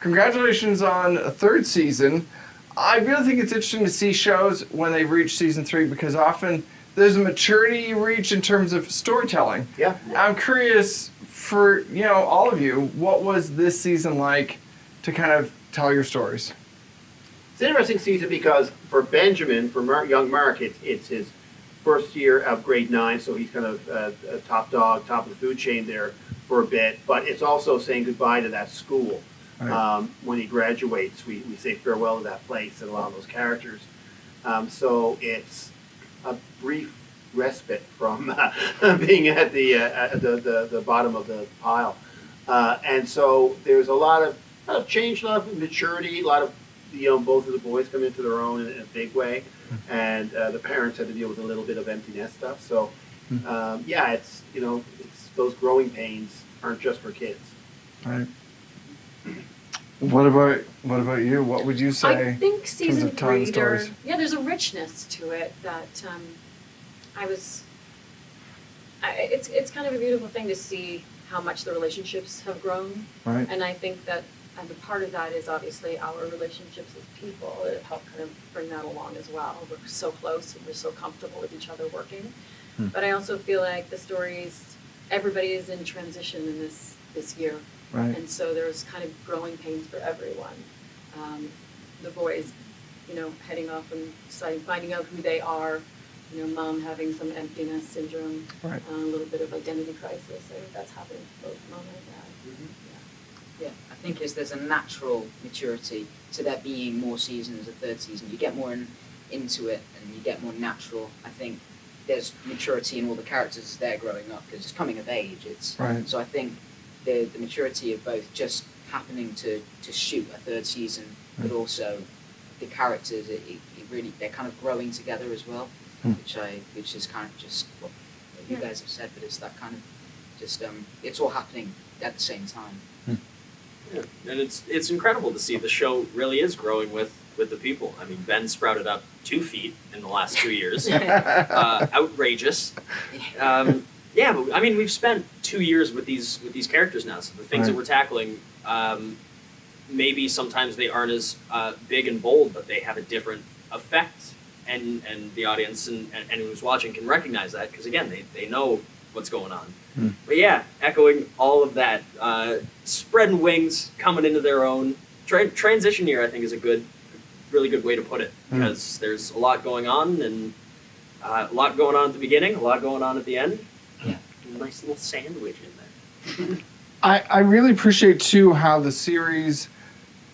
congratulations on a third season. I really think it's interesting to see shows when they've reached season 3 because often there's a maturity you reach in terms of storytelling. Yeah. I'm curious for, all of you, what was this season like to kind of tell your stories? It's an interesting season because for Benjamin, for young Mark, it's his first year of grade 9, so he's kind of a top dog, top of the food chain there for a bit. But it's also saying goodbye to that school. Right. When he graduates, we say farewell to that place and a lot of those characters. So it's a brief respite from being at the bottom of the pile. And so there's a lot of change, a lot of maturity, a lot of, both of the boys come into their own in a big way. And the parents had to deal with a little bit of empty nest stuff. So, it's those growing pains aren't just for kids. Right. What about you? What would you say? I think season 3, there's a richness to it that it's kind of a beautiful thing to see how much the relationships have grown. Right. And I think that a part of that is obviously our relationships with people. It helped kind of bring that along as well. We're so close and we're so comfortable with each other working. But I also feel like the stories, everybody is in transition in this year. Right. And so there's kind of growing pains for everyone. The boys, heading off and finding out who they are. Mom having some emptiness syndrome, right. A little bit of identity crisis. I think that's happening to both mom and dad. Yeah, I think there's a natural maturity to there being more seasons, a third season. You get more into it and you get more natural. I think there's maturity in all the characters as they're growing up because it's coming of age. Right. So I think the maturity of both just happening to shoot a third season, but also the characters, it really, they're kind of growing together as well, which is kind of just what you guys have said, but it's that kind of just, it's all happening at the same time. Yeah, and it's incredible to see the show really is growing with the people. I mean, Ben sprouted up 2 feet in the last 2 years. Outrageous. Yeah, but I mean, we've spent 2 years with these characters now, so the things that we're tackling, maybe sometimes they aren't as big and bold, but they have a different effect, and the audience and who's watching can recognize that, because again, they know what's going on. But yeah, echoing all of that, spreading wings, coming into their own. Transition year, I think, is a really good way to put it, because there's a lot going on, and a lot going on at the beginning, a lot going on at the end. Yeah. A nice little sandwich in there. I really appreciate, too, how the series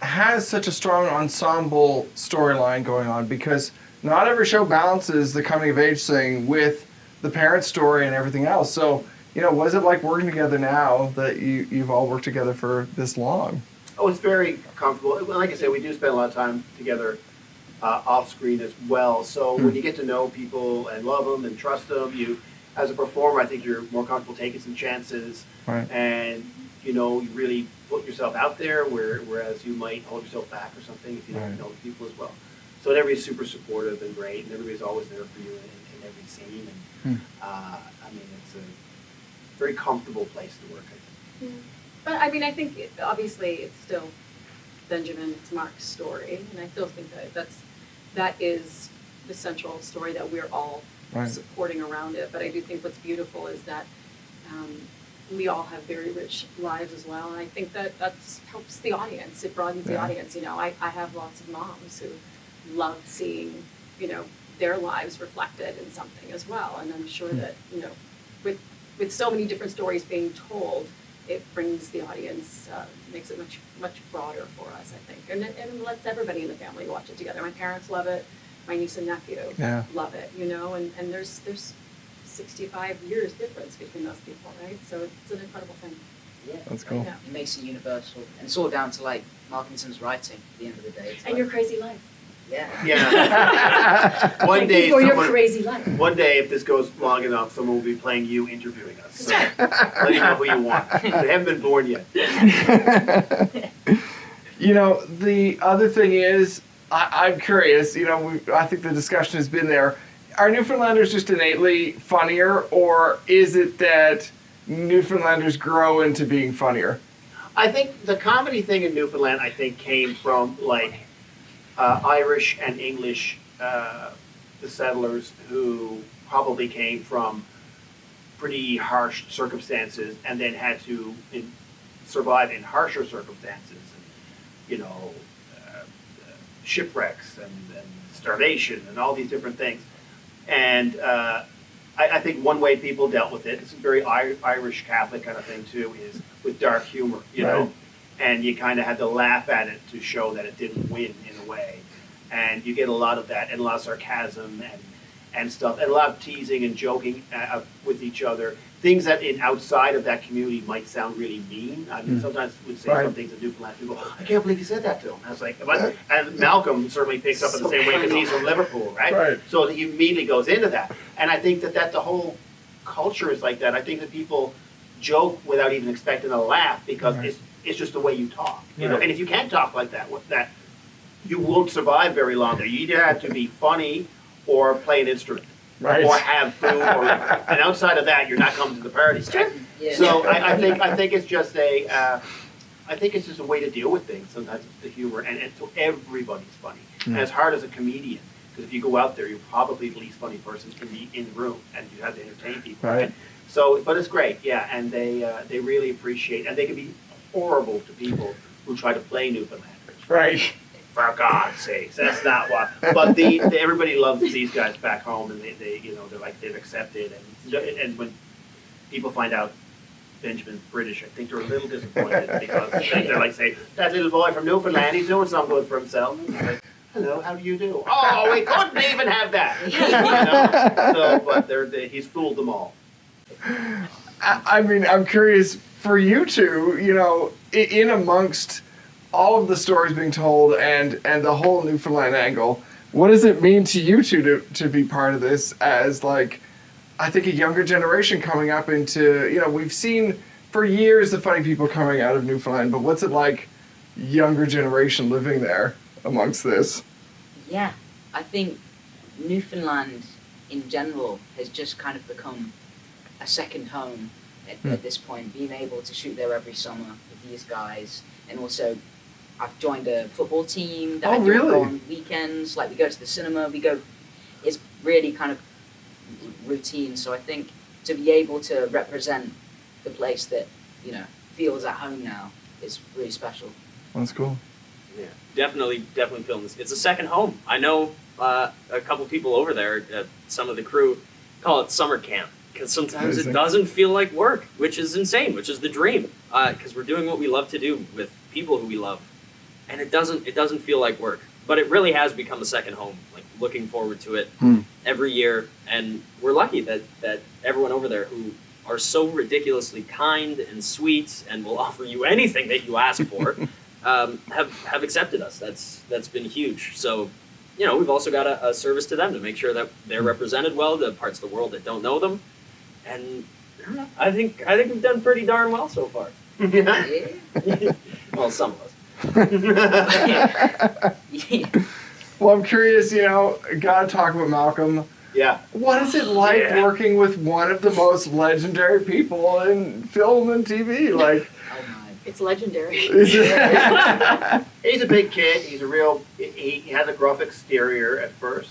has such a strong ensemble storyline going on, because not every show balances the coming-of-age thing with the parent story and everything else. So, what is it like working together now that you've all worked together for this long? Oh, it's very comfortable. Like I said, we do spend a lot of time together off screen as well. So when you get to know people and love them and trust them, you, as a performer, I think you're more comfortable taking some chances. Right. And, you really put yourself out there, whereas you might hold yourself back or something if you don't know the people as well. So everybody's super supportive and great, and everybody's always there for you in every scene. And I mean, it's a very comfortable place to work, I think. But I mean, I think obviously it's still Benjamin, it's Mark's story, and I still think that is the central story that we're all supporting around it. But I do think what's beautiful is that we all have very rich lives as well, and I think that helps the audience. It broadens the audience. I have lots of moms who love seeing their lives reflected in something as well, and I'm sure that with so many different stories being told, it brings the audience, makes it much broader for us, I think, and it lets everybody in the family watch it together. My parents love it, my niece and nephew love it, and there's 65 years difference between those people, right? So it's an incredible thing. Yeah, that's cool. Yeah. It makes it universal, and it's all down to Malcolmson's writing at the end of the day. And your crazy life. Yeah. One day, for your crazy life. One day, if this goes long enough, someone will be playing you interviewing us. So let you know who you want. They haven't been born yet. The other thing is, I'm curious. I think the discussion has been there. Are Newfoundlanders just innately funnier, or is it that Newfoundlanders grow into being funnier? I think the comedy thing in Newfoundland, I think, came from like Irish and English, the settlers who probably came from pretty harsh circumstances and then had to survive in harsher circumstances, you know, shipwrecks and starvation and all these different things. And I think one way people dealt with it, it's a very Irish Catholic kind of thing too, is with dark humor, you know, and you kind of had to laugh at it to show that it didn't win in a way. And you get a lot of that, and a lot of sarcasm and stuff, and a lot of teasing and joking with each other. Things that outside of that community might sound really mean. I mean, sometimes we'd say some things in Newfoundland, people, I can't believe you said that to him. I was like, what? And Malcolm certainly picks up in the same way because he's from Liverpool, right? So he immediately goes into that. And I think that the whole culture is like that. I think that people joke without even expecting a laugh because it's just the way you talk, you know. And if you can't talk like that, you won't survive very long there. You either have to be funny or play an instrument. Or have food, and outside of that, you're not coming to the party. Right? Yeah. So I think it's just a way to deal with things. Sometimes it's the humor, and so everybody's funny. And as hard as a comedian, because if you go out there, you're probably the least funny person in the room, and you have to entertain people. Right? So, but it's great, yeah. And they really appreciate, and they can be horrible to people who try to play Newfoundlanders. Right. For God's sakes, that's not what. But everybody loves these guys back home, and they you know, they're like, they've accepted. And when people find out Benjamin's British, I think they're a little disappointed because they're like, say, that little boy from Newfoundland, he's doing something good for himself. And like, hello, how do you do? Oh, we couldn't even have that. You know? So, but he's fooled them all. I mean, I'm curious for you two, you know, in amongst all of the stories being told and the whole Newfoundland angle, what does it mean to you two to be part of this as, like, I think a younger generation coming up into, you know, we've seen for years the funny people coming out of Newfoundland, but what's it like, younger generation living there amongst this? Yeah, I think Newfoundland in general has just kind of become a second home at this point, being able to shoot there every summer with these guys, and also I've joined a football team that I do on weekends. Like, we go to the cinema, it's really kind of routine. So I think to be able to represent the place that, you know, feels at home now is really special. That's cool. Yeah, definitely feeling this. It's a second home. I know a couple people over there, some of the crew call it summer camp, because sometimes it doesn't feel like work, which is insane, which is the dream, because we're doing what we love to do with people who we love. And it doesn't feel like work, but it really has become a second home. Like, looking forward to it every year, and we're lucky that everyone over there who are so ridiculously kind and sweet and will offer you anything that you ask for, have accepted us. That's been huge. So, you know, we've also got a service to them to make sure that they're represented well, the parts of the world that don't know them, and I don't know. I think we've done pretty darn well so far. Well, some of us. Well, I'm curious, you know, gotta talk about Malcolm. Yeah. What is it like working with one of the most legendary people in film and TV? Like, it's legendary. Is it? He's a big kid. He has a gruff exterior at first,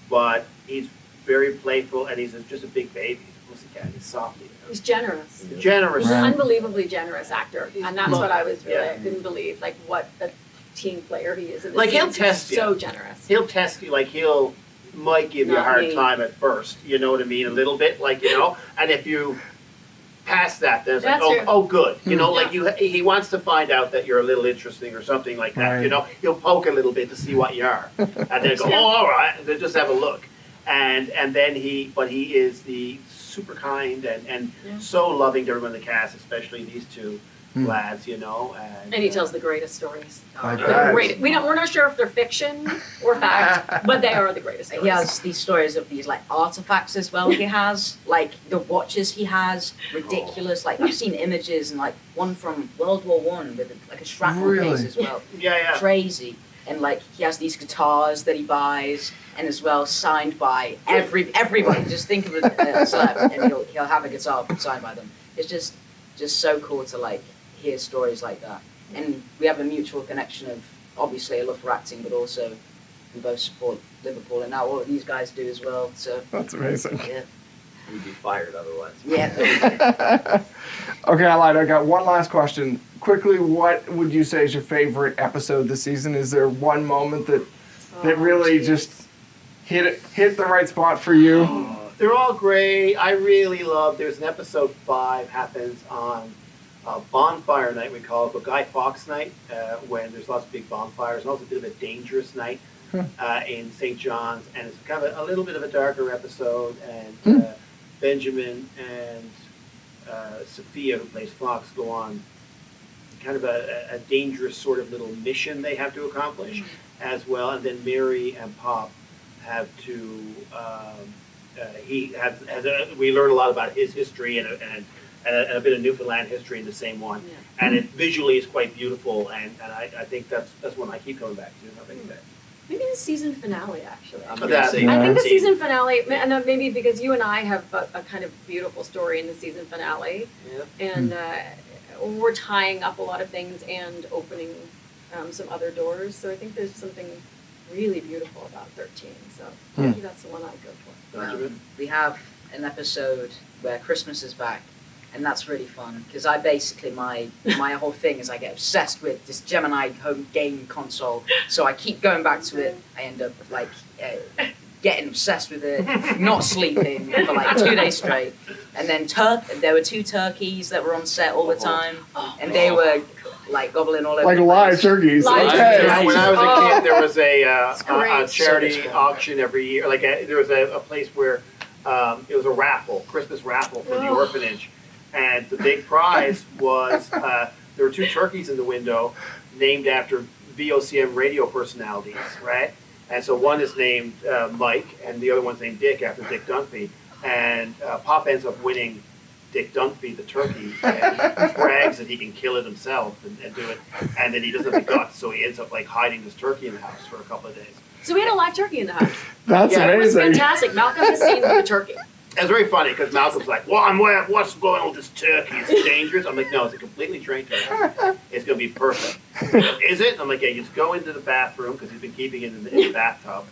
but he's very playful, and he's just a big baby. He's a pussycat. He's soft. He's generous. Generous. He's an unbelievably generous actor, and that's what I was really, I couldn't believe, like, what a team player he is. Like, he'll test you. So generous. He'll test you, like, might give you a hard time at first, you know what I mean, a little bit, like, you know, and if you pass that, then it's like, oh, good, you know, like, he wants to find out that you're a little interesting or something like that, you know, he'll poke a little bit to see what you are, and then go, oh, all right, and then just have a look, and then he is the super kind and so loving to everyone in the cast, especially these two lads, you know. And he tells the greatest stories. Great. We're not sure if they're fiction or fact, but they are the greatest stories. He has these stories of these, like, artifacts as well. He has, like, the watches he has, ridiculous. Like, I've seen images, and, like, one from World War I with like a shrapnel case as well. Yeah. Crazy. And, like, he has these guitars that he buys, and as well signed by everybody. Just think of a celeb, and he'll have a guitar signed by them. It's just so cool to, like, hear stories like that. And we have a mutual connection of, obviously, a love for acting, but also we both support Liverpool, and now all of these guys do as well. So That's amazing. yeah. You'd be fired otherwise. Yeah. Okay, I lied. I got one last question. Quickly, what would you say is your favorite episode this season? Is there one moment that really just hit the right spot for you? They're all great. I really love. There's an episode 5 happens on bonfire night, we call it, but Guy Fawkes night, when there's lots of big bonfires, and also a bit of a dangerous night in St. John's, and it's kind of a little bit of a darker episode, and Benjamin and Sophia, who plays Fox, go on kind of a dangerous sort of little mission they have to accomplish as well, and then Mary and Pop have to. We learn a lot about his history and a bit of Newfoundland history in the same one, and it visually is quite beautiful, and I think that's one I keep coming back to. How about you guys? Maybe the season finale, actually. I'm gonna gonna say say I think the 13. season finale, and maybe because you and I have a kind of beautiful story in the season finale, and we're tying up a lot of things and opening some other doors. So I think there's something really beautiful about 13. So maybe that's the one I'd go for. Benjamin? We have an episode where Christmas is back, and that's really fun because I basically my whole thing is I get obsessed with this Gemini home game console, so I keep going back to it. I end up like getting obsessed with it, not sleeping for like 2 days straight, and then there were 2 turkeys that were on set all the time, and they were like gobbling all over Like the live place. turkeys. Live Okay. turkeys. When I was a kid, there was great. a charity auction every year. Like there was a place where it was a raffle, Christmas raffle for the orphanage, and the big prize was there were 2 turkeys in the window named after VOCM radio personalities, right? And so one is named Mike, and the other one's named Dick after Dick Dunphy. And Pop ends up winning Dick Dunphy, the turkey, and brags that he can kill it himself and do it. And then he doesn't have the guts, so he ends up like hiding this turkey in the house for a couple of days. So we had a live turkey in the house. That's Yeah, It was amazing. fantastic. Malcolm has seen the turkey. It was very funny because Malcolm's like, what's going on with this turkey? Is it dangerous? I'm like, no, it's a completely trained turkey. It's going to be perfect. Is it? I'm like, yeah, you just go into the bathroom because he's been keeping it in the bathtub.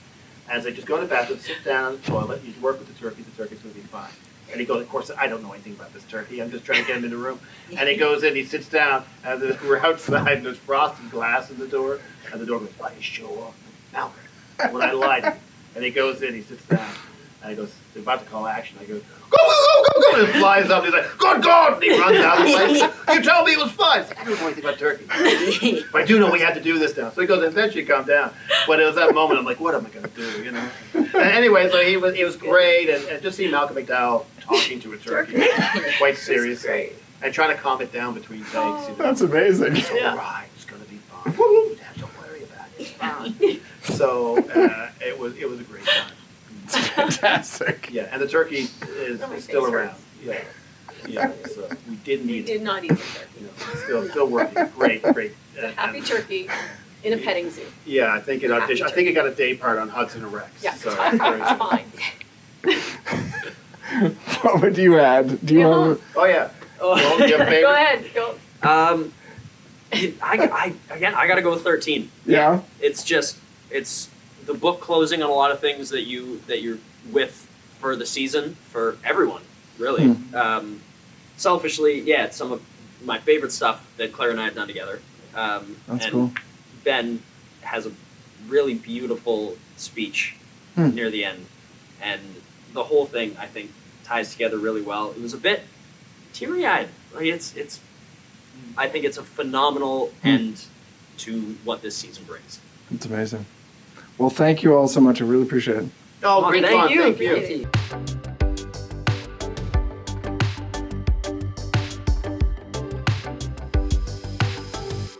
And it's like, just go in the bathroom, sit down on the toilet, you work with the turkey's going to be fine. And he goes, of course, I don't know anything about this turkey. I'm just trying to get him in the room. And he goes in, he sits down, and we're outside, and there's frosted glass in the door. And the door goes, why you show up? Malcolm, when I lied to you. And he goes in, he sits down, and he goes, they're about to call action. I go, go, and it flies up. And he's like, good God! And he runs out. He's like, you told me it was fun. He's like, I don't know anything about turkey. But I do know we had to do this now. So he goes, eventually calm down. But it was that moment, I'm like, what am I going to do, you know? And anyway, so it was great. And just see Malcolm McDowell talking to a turkey, quite seriously. Great. And trying to calm it down between takes. You know? That's amazing. It's all right. It's going to be fine. Don't worry about it. It's fine. So it was a great time. Fantastic. Yeah, and the turkey is Oh, my still face around. hurts. Yeah, so we didn't You eat did it. not eat the turkey. You know, still working. Great. Happy turkey in a petting zoo. Yeah, I think it Happy auditioned. I think it got a day part on Hudson and Rex. Yeah, So it's fine. What would you add? Do you Yeah. have? Oh yeah. Well, do you have a favorite? Go ahead. Go. I gotta go with 13. Yeah. It's the book closing on a lot of things that you're with for the season for everyone, really. Selfishly, yeah, it's some of my favorite stuff that Claire and I have done together. That's and cool. Ben has a really beautiful speech near the end, and the whole thing I think ties together really well. It was a bit teary-eyed. Like it's I think it's a phenomenal end to what this season brings. It's amazing. Well, thank you all so much. I really appreciate it. Oh, great Thank fun. you. Thank you. Thank you.